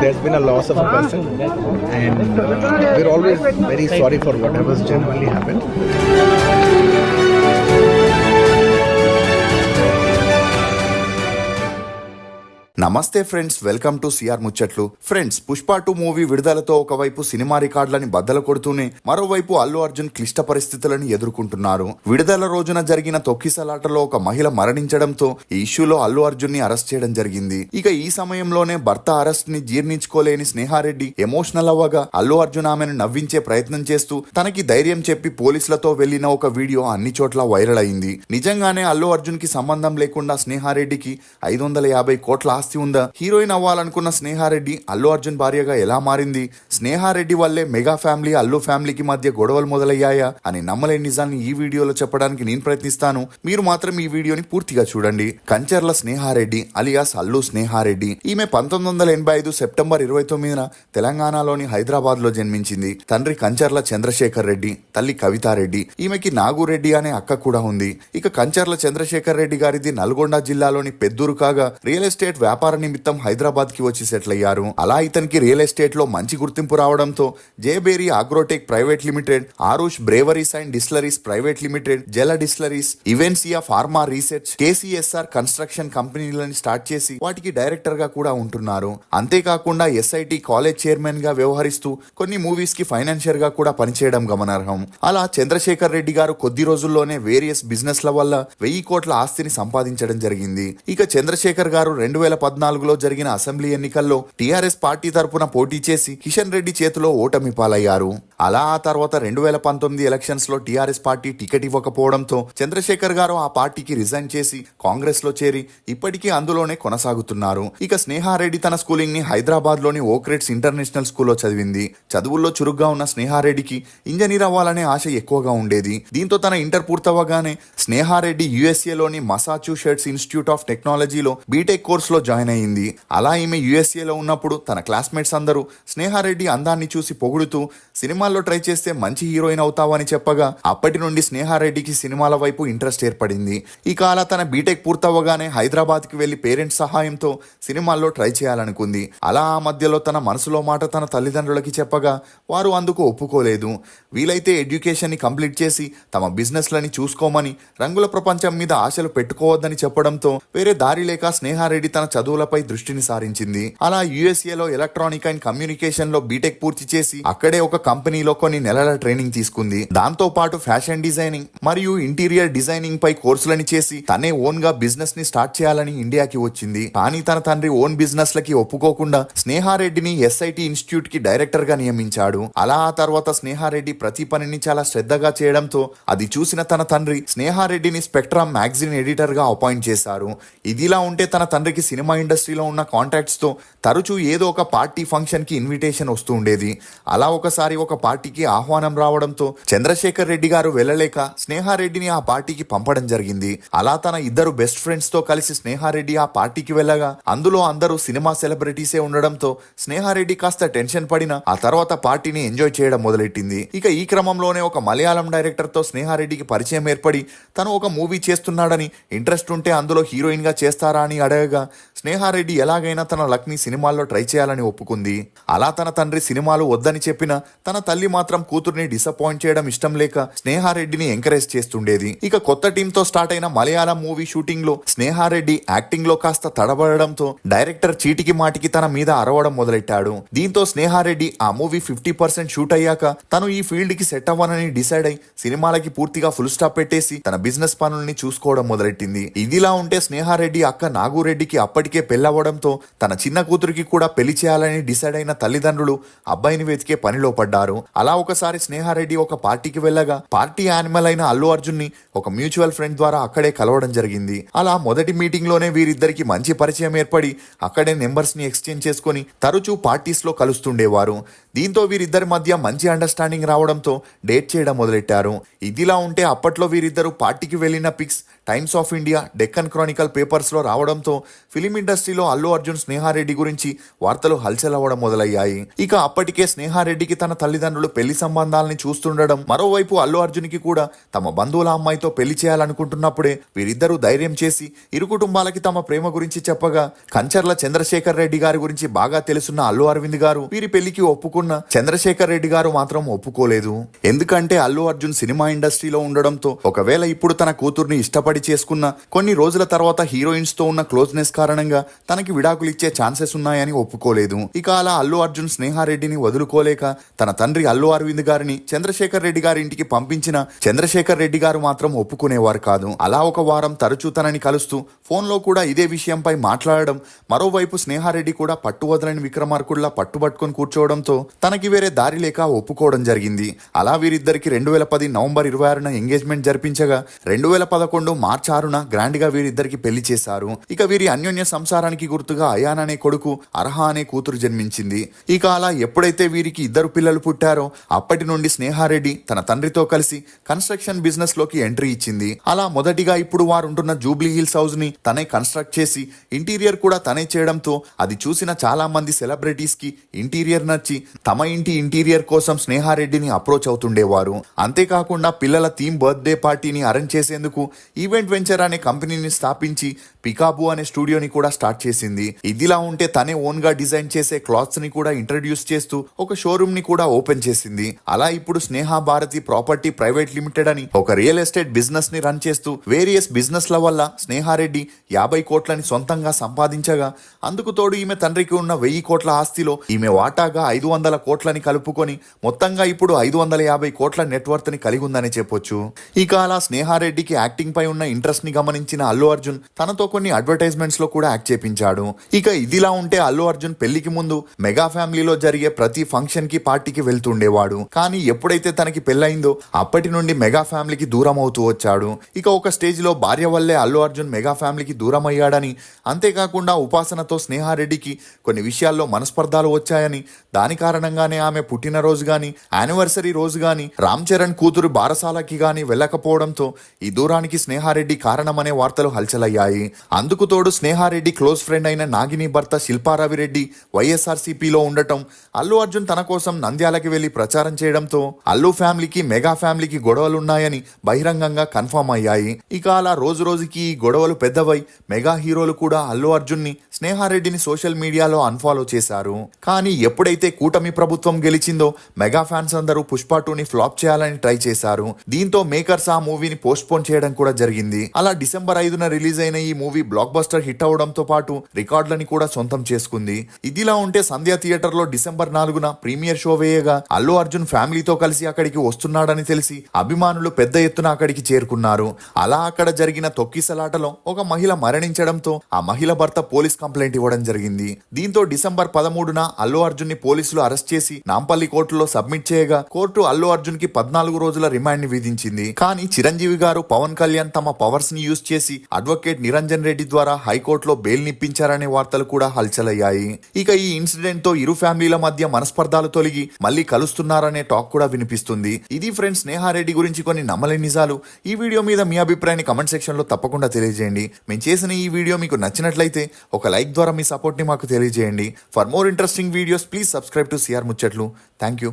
there's been a loss of a person, and we're always very sorry for whatever's genuinely happened. నమస్తే friends, welcome to CR ముచ్చట్లు. Friends, Pushpa 2 movie విడుదలతో ఒకవైపు cinema రికార్డులని బద్దలు కొడుతూనే మరోవైపు అల్లు అర్జున్ క్లిష్ట పరిస్థితులను ఎదుర్కొంటున్నారు. విడుదల రోజున జరిగిన తొక్కిసలాటలో ఒక మహిళ మరణించడంతో ఈ ఇష్యూలో అల్లు అర్జున్ ని అరెస్ట్ చేయడం జరిగింది. ఇక ఈ సమయంలోనే భర్త అరెస్ట్ ని జీర్ణించుకోలేని స్నేహారెడ్డి ఎమోషనల్ అవ్వగా అల్లు అర్జున్ ఆమెను నవ్వించే ప్రయత్నం చేస్తూ తనకి ధైర్యం చెప్పి పోలీసులతో వెళ్లిన ఒక వీడియో అన్ని చోట్ల వైరల్ అయింది. నిజంగానే అల్లు అర్జున్ కి సంబంధం లేకుండా స్నేహారెడ్డికి 550 కోట్ల ఆస్తి ఉందా? హీరోయిన్ అవ్వాలనుకున్న స్నేహారెడ్డి అల్లు అర్జున్ భార్యగా ఎలా మారింది? స్నేహారెడ్డి వల్లే మెగా ఫ్యామిలీ అల్లు ఫ్యామిలీకి మధ్య గొడవలు మొదలయ్యాయా అని నమ్మలేని నిజాన్ని ఈ వీడియోలో చెప్పడానికి నేను ప్రయత్నిస్తాను. మీరు మాత్రం ఈ వీడియోని పూర్తిగా చూడండి. కంచర్ల స్నేహారెడ్డి అలియాస్ అల్లు స్నేహారెడ్డి. ఈమె 1985 సెప్టెంబర్ 29న తెలంగాణలోని హైదరాబాద్ లో జన్మించింది. తండ్రి కంచర్ల చంద్రశేఖర్ రెడ్డి, తల్లి కవితారెడ్డి. ఈమెకి నాగురెడ్డి అనే అక్క కూడా ఉంది. ఇక కంచర్ల చంద్రశేఖర్ రెడ్డి గారిది నల్గొండ జిల్లాలోని పెద్దూరు కాగా రియల్ ఎస్టేట్ వ్యాపార నిమిత్తం హైదరాబాద్ కి వచ్చి సెటిల్ అయ్యారు. అలా ఇతనికి రియల్ ఎస్టేట్ లో మంచి గుర్తింపు రావడంతో Jeberi agrotech private limited, Aarush breweries and distilleries private limited, Jala distilleries, Ivencia pharma research, KCSR construction కంపెనీలను స్టార్ట్ చేసి వాటికి డైరెక్టర్ గా కూడా ఉంటున్నారు. అంతేకాకుండా ఎస్ఐటి కాలేజ్ చైర్మన్ గా వ్యవహరిస్తూ కొన్ని మూవీస్ కి ఫైనాన్షియర్ గా కూడా పనిచేయడం గమనార్హం. అలా చంద్రశేఖర్ రెడ్డి గారు కొద్ది రోజుల్లోనే వేరియస్ బిజినెస్ ల వల్ల 1000 కోట్ల ఆస్తిని సంపాదించడం జరిగింది. ఇక చంద్రశేఖర్ గారు 2014లో జరిగిన అసెంబ్లీ ఎన్నికల్లో టీఆర్ఎస్ పార్టీ తరపున పోటీ చేసి కిషన్ రెడ్డి చేతిలో ఓటమి పాలయ్యారు. అలా ఆ తర్వాత 2019 ఎలక్షన్స్ లో టీఆర్ఎస్ పార్టీ టికెట్ ఇవ్వకపోవడంతో చంద్రశేఖర్ గారు ఆ పార్టీకి రిజైన్ చేసి కాంగ్రెస్ లో చేరి ఇప్పటికీ అందులోనే కొనసాగుతున్నారు. ఇక స్నేహారెడ్డి తన స్కూలింగ్ ని హైదరాబాద్ లోని ఓక్రేట్స్ ఇంటర్నేషనల్ స్కూల్లో చదివింది. చదువుల్లో చురుగ్గా ఉన్న స్నేహారెడ్డికి ఇంజనీర్ అవ్వాలనే ఆశ ఎక్కువగా ఉండేది. దీంతో తన ఇంటర్ పూర్తవగానే స్నేహారెడ్డి యుఎస్ఏలోని మసాచ్యూసెట్స్ ఇన్స్టిట్యూట్ ఆఫ్ టెక్నాలజీలో బీటెక్ కోర్స్ లో జాయిన్ అయింది. అలా ఈమె యుఎస్ఏలో ఉన్నప్పుడు తన క్లాస్మేట్స్ అందరూ స్నేహారెడ్డి అందాన్ని చూసి పొగుడుతూ సినిమాల్లో ట్రై చేస్తే మంచి హీరోయిన్ అవుతావని చెప్పగా అప్పటి నుండి స్నేహారెడ్డికి సినిమాల వైపు ఇంట్రెస్ట్ ఏర్పడింది. ఇక అలా తన బీటెక్ పూర్తవగానే హైదరాబాద్ కి వెళ్లి పేరెంట్స్ సహాయంతో సినిమాల్లో ట్రై చేయాలనుకుంది. అలా ఆ మధ్యలో తన మనసులో మాట తన తల్లిదండ్రులకి చెప్పగా వారు అందుకు ఒప్పుకోలేదు. వీలైతే ఎడ్యుకేషన్ ని కంప్లీట్ చేసి తమ బిజినెస్ లని చూసుకోమని, రంగుల ప్రపంచం మీద ఆశలు పెట్టుకోవద్దని చెప్పడంతో వేరే దారి లేక స్నేహారెడ్డి తన చదువులపై దృష్టిని సారించింది. అలా యుఎస్ఏలో ఎలక్ట్రానిక్ అండ్ కమ్యూనికేషన్ లో బీటెక్ పూర్తి చేసి అక్కడే ఒక కంపెనీలో కొన్ని నెలల ట్రైనింగ్ తీసుకుంది. దాంతో పాటు ఫ్యాషన్ డిజైనింగ్ మరియు ఇంటీరియర్ డిజైనింగ్ పై కోర్సులని చేసి తనే ఓన్ గా బిజినెస్ ని స్టార్ట్ చేయాలని ఇండియాకి వచ్చింది. కానీ తన తండ్రి ఓన్ బిజినెస్ లకి ఒప్పుకోకుండా స్నేహారెడ్డిని ఎస్ఐటి ఇన్స్టిట్యూట్ కి డైరెక్టర్ గా నియమించాడు. అలా ఆ తర్వాత స్నేహారెడ్డి ప్రతి పనిని చాలా శ్రద్ధగా చేయడంతో అది చూసిన తన తండ్రి స్నేహారెడ్డిని స్పెక్ట్రమ్ మ్యాగజైన్ ఎడిటర్ గా అపాయింట్ చేశారు. ఇదిలా ఉంటే తన తండ్రికి సినిమా ఇండస్ట్రీలో ఉన్న కాంటాక్ట్స్ తో తరచూ ఏదో ఒక పార్టీ ఫంక్షన్ కి ఇన్విటేషన్ వస్తూ ఉండేది. అలా ఒకసారి ఒక పార్టీకి ఆహ్వానం రావడంతో చంద్రశేఖర్ రెడ్డి గారు వెళ్ళలేక స్నేహారెడ్డిని ఆ పార్టీకి పంపడం జరిగింది. అలా తన ఇద్దరు బెస్ట్ ఫ్రెండ్స్ తో కలిసి స్నేహారెడ్డి ఆ పార్టీకి వెళ్ళగా అందులో అందరూ సినిమా సెలబ్రిటీసే ఉండడంతో స్నేహారెడ్డి కాస్త టెన్షన్ పడిన ఆ తర్వాత పార్టీని ఎంజాయ్ చేయడం మొదలెట్టింది. ఇక ఈ క్రమంలోనే ఒక మలయాళం డైరెక్టర్ తో స్నేహారెడ్డికి పరిచయం ఏర్పడి తను ఒక మూవీ చేస్తున్నాడని, ఇంట్రెస్ట్ ఉంటే అందులో హీరోయిన్ గా చేస్తారా అని అడగగా స్నేహారెడ్డి ఎలాగైనా తన లక్ ని సినిమాల్లో ట్రై చేయాలని ఒప్పుకుంది. అలా తన తండ్రి సినిమాలు వద్దని చెప్పినా తన తల్లి మాత్రం కూతుర్ని డిసప్పాయింట్ చేయడం ఇష్టం లేక స్నేహారెడ్డిని ఎంకరేజ్ చేస్తుండేది. ఇక కొత్త టీమ్ తో స్టార్ట్ అయిన మలయాళం మూవీ షూటింగ్ లో స్నేహారెడ్డి యాక్టింగ్ లో కాస్త తడబడడంతో డైరెక్టర్ చీటికి మాటికి తన మీద అరవడం మొదలెట్టాడు. దీంతో స్నేహారెడ్డి ఆ మూవీ 50% షూట్ అయ్యాక తను ఈ ఫీల్డ్ కి సెట్ అవ్వనని డిసైడ్ అయి సినిమాలకి పూర్తిగా ఫుల్ స్టాప్ పెట్టేసి తన బిజినెస్ పనుల్ని చూసుకోవడం మొదలెట్టింది. ఇదిలా ఉంటే స్నేహారెడ్డి అక్క నాగురెడ్డికి అప్పటికే పెళ్ళవడంతో తన చిన్న కూతురికి కూడా పెళ్లి చేయాలని డిసైడ్ అయిన తల్లిదండ్రులు అబ్బాయిని వెతికే పనిలో పడ్డారు. అలా ఒకసారి స్నేహారెడ్డి ఒక పార్టీకి వెళ్ళగా పార్టీ యానిమల్ అయిన అల్లు అర్జున్ ని ఒక మ్యూచువల్ ఫ్రెండ్ ద్వారా అక్కడే కలవడం జరిగింది. అలా మొదటి మీటింగ్ లోనే వీరిద్దరికి మంచి పరిచయం ఏర్పడి అక్కడే నెంబర్స్ ని ఎక్స్చేంజ్ చేసుకుని తరచూ పార్టీస్ లో కలుస్తుండేవారు. దీంతో వీరిద్దరి మధ్య మంచి అండర్స్టాండింగ్ రావడంతో డేట్ చేయడం మొదలెట్టారు. ఇదిలా ఉంటే అప్పట్లో వీరిద్దరు పార్టీకి వెళ్లిన pics Times of India, Deccan Chronicle పేపర్స్లో రావడంతో ఫిలిం ఇండస్ట్రీలో అల్లు అర్జున్ స్నేహారెడ్డి గురించి వార్తలు హల్చల్ అవ్వడం మొదలయ్యాయి. ఇక అప్పటికే స్నేహారెడ్డికి తన తల్లిదండ్రులు పెళ్లి సంబంధాలని చూస్తుండడం, మరోవైపు అల్లు అర్జున్కి కూడా తమ బంధువుల అమ్మాయితో పెళ్లి చేయాలనుకుంటున్నప్పుడే వీరిద్దరూ ధైర్యం చేసి ఇరు కుటుంబాలకి తమ ప్రేమ గురించి చెప్పగా, కంచర్ల చంద్రశేఖర్ రెడ్డి గారి గురించి బాగా తెలుసున్న అల్లు అరవింద్ గారు వీరి పెళ్లికి ఒప్పుకున్న చంద్రశేఖర్ రెడ్డి గారు మాత్రం ఒప్పుకోలేదు. ఎందుకంటే అల్లు అర్జున్ సినిమా ఇండస్ట్రీలో ఉండడంతో ఒకవేళ ఇప్పుడు తన కూతుర్ని ఇష్టపడి చేసుకున్న కొన్ని రోజుల తర్వాత హీరోయిన్స్ తో ఉన్న క్లోజ్నెస్ కారణంగా తనకి విడాకులు ఇచ్చే ఛాన్సెస్ ఉన్నాయని ఒప్పుకోలేదు. ఇక అలా అల్లు అర్జున్ స్నేహారెడ్డిని వదులుకోలేక తన తండ్రి అల్లు అరవింద్ గారిని చంద్రశేఖర్ రెడ్డి గారి ఇంటికి పంపించిన చంద్రశేఖర్ రెడ్డి గారు మాత్రం ఒప్పుకునేవారు కాదు. అలా ఒక వారం తరచూ తనని కలుస్తూ ఫోన్లో కూడా ఇదే విషయంపై మాట్లాడడం, మరోవైపు స్నేహారెడ్డి కూడా పట్టువదలని విక్రమార్కుల్లా పట్టుబట్టుకొని కూర్చోవడంతో తనకి వేరే దారి లేక ఒప్పుకోవడం జరిగింది. అలా వీరిద్దరికి 2010 నవంబర్ 26న ఎంగేజ్మెంట్ జరిపించగా 2011 మార్చి 6న గ్రాండ్ గా వీరిద్దరికి పెళ్లి చేశారు. ఇక వీరి అన్యోన్య సంసారానికి గుర్తుగా అయాన్ అనే కొడుకు, అర్హ అనే కూతురు జన్మించింది. ఇక అలా ఎప్పుడైతే వీరికి ఇద్దరు పిల్లలు పుట్టారో అప్పటి నుండి స్నేహారెడ్డి తన తండ్రితో కలిసి కన్స్ట్రక్షన్ బిజినెస్ లోకి ఎంట్రీ ఇచ్చింది. అలా మొదటిగా ఇప్పుడు వారు ఉంటున్న జూబ్లీ హిల్స్ హౌస్ ని తనే కన్స్ట్రక్ట్ చేసి ఇంటీరియర్ కూడా తనే చేయడంతో అది చూసిన చాలా మంది సెలబ్రిటీస్ కి ఇంటీరియర్ నచ్చి తమ ఇంటి ఇంటీరియర్ కోసం స్నేహారెడ్డిని అప్రోచ్ అవుతుండేవారు. అంతేకాకుండా పిల్లల థీమ్ బర్త్డే పార్టీని అరేంజ్ చేసేందుకు ఈవెంట్ వెంచర్ అనే కంపెనీని స్థాపించి పికాబు అనే స్టూడియోని కూడా స్టార్ట్ చేసింది. ఇదిలా ఉంటే తనే ఓన్ గా డిజైన్ చేసే క్లాత్స్ ని కూడా ఇంట్రడ్యూస్ చేస్తూ ఒక షోరూమ్ ని కూడా ఓపెన్ చేసింది. అలా ఇప్పుడు స్నేహ భారతి ప్రాపర్టీ ప్రైవేట్ లిమిటెడ్ అని ఒక రియల్ ఎస్టేట్ బిజినెస్ ని రన్ చేస్తూ వేరియస్ బిజినెస్ ల వల్ల స్నేహారెడ్డి 50 కోట్లని సొంతంగా సంపాదించగా, అందుకు తోడు ఈమె తండ్రికి ఉన్న 1000 కోట్ల ఆస్తిలో ఈమె వాటాగా 500 కోట్లని కలుపుకొని మొత్తంగా ఇప్పుడు 550 కోట్ల నెట్వర్త్ ని కలిగి ఉందని చెప్పొచ్చు. ఇక అలా స్నేహారెడ్డికి యాక్టింగ్ పై ఉన్న ఇంట్రెస్ట్ ని గమనించిన అల్లు అర్జున్ తనతో కొన్ని అడ్వర్టైజ్మెంట్స్ లో కూడా యాక్ట్ చేపించాడు. ఇక ఇదిలా ఉంటే అల్లు అర్జున్ పెళ్లికి ముందు మెగా ఫ్యామిలీలో జరిగే ప్రతి ఫంక్షన్ కి పార్టీకి వెళ్తుండేవాడు. కానీ ఎప్పుడైతే తనకి పెళ్ళయిందో అప్పటి నుండి మెగా ఫ్యామిలీకి దూరం అవుతూ వచ్చాడు. ఇక ఒక స్టేజ్ లో భార్య వల్లే అల్లు అర్జున్ మెగా ఫ్యామిలీకి దూరం అయ్యాడని, అంతేకాకుండా ఉపాసనతో స్నేహారెడ్డికి కొన్ని విషయాల్లో మనస్పర్ధాలు వచ్చాయని, దాని కారణంగానే ఆమె పుట్టినరోజు గాని యానివర్సరీ రోజు గాని రామ్ చరణ్ కూతురు బారసాలకి గాని వెళ్ళకపోవడంతో ఈ దూరానికి స్నేహారెడ్డి కారణమనే వార్తలు హల్చలయ్యాయి. అందుకు తోడు స్నేహారెడ్డి క్లోజ్ ఫ్రెండ్ అయిన నాగిని భర్త శిల్పారావిరెడ్డి వైఎస్ఆర్సీపీలో ఉండటం, అల్లు అర్జున్ తన కోసం నంద్యాలకి వెళ్లి ప్రచారం చేయడంతో అల్లు ఫ్యామిలీకి మెగా ఫ్యామిలీకి గొడవలున్నాయని బహిరంగంగా కన్ఫర్మ్ అయ్యాయి. ఇక అలా రోజు రోజుకి ఈ గొడవలు పెద్దవై మెగా హీరోలు కూడా అల్లు అర్జున్ ని, స్నేహారెడ్డిని సోషల్ మీడియాలో అన్ఫాలో చేశారు. కానీ ఎప్పుడైతే కూటమి ప్రభుత్వం గెలిచిందో మెగా ఫ్యాన్స్ అందరూ పుష్ప 2ని ఫ్లాప్ చేయాలని ట్రై చేశారు. దీంతో మేకర్స్ ఆ మూవీని పోస్ట్ పోన్ చేయడం కూడా జరిగింది. అలా డిసెంబర్ 5న రిలీజ్ అయిన ఈ మూవీ బ్లాక్ బస్టర్ హిట్ అవడంతో పాటు రికార్డులని కూడా సొంతం చేసుకుంది. ఇదిలా ఉంటే సంధ్య థియేటర్ లో డిసెంబర్ 4న ప్రీమియర్ షో వేయగా అల్లు అర్జున్ ఫ్యామిలీతో కలిసి అక్కడికి వస్తున్నాడని తెలిసి అభిమానులు పెద్ద ఎత్తున అక్కడికి చేరుకున్నారు. అలా అక్కడ జరిగిన తొక్కిసలాటలో ఒక మహిళ మరణించడంతో ఆ మహిళ భర్త పోలీస్ కంప్లైంట్ ఇవ్వడం జరిగింది. దీంతో డిసెంబర్ 13న అల్లు అర్జున్ ని పోలీసులు అరెస్ట్ చేసి నాంపల్లి కోర్టులో సబ్మిట్ చేయగా కోర్టు అల్లు అర్జున్ కి 14 రోజుల రిమాండ్ ని విధించింది. కానీ చిరంజీవి గారు, పవన్ కళ్యాణ్ తమ పవర్స్ ని యూజ్ చేసి అడ్వకేట్ నిరంజన్ రెడ్డి ద్వారా హైకోర్టులో బెయిల్ నిప్పించారనే వార్తలు కూడా హల్చలయ్యాయి. ఇక ఈ ఇన్సిడెంట్ తో ఇరు ఫ్యామిలీల మధ్య మనస్పర్ధాలు తొలగి మళ్ళీ కలుస్తున్నారనే టాక్ కూడా వినిపిస్తుంది. ఇది ఫ్రెండ్స్ స్నేహారెడ్డి గురించి కొన్ని నమ్మలేని నిజాలు. ఈ వీడియో మీద మీ అభిప్రాయాన్ని కమెంట్ సెక్షన్ లో తప్పకుండా తెలియజేయండి. మేము చేసిన ఈ వీడియో మీకు నచ్చినట్లయితే ఒక లైక్ ద్వారా మీ సపోర్ట్ ని మాకు తెలియజేయండి. For more interesting videos please subscribe to CR Muchatlu. Thank you.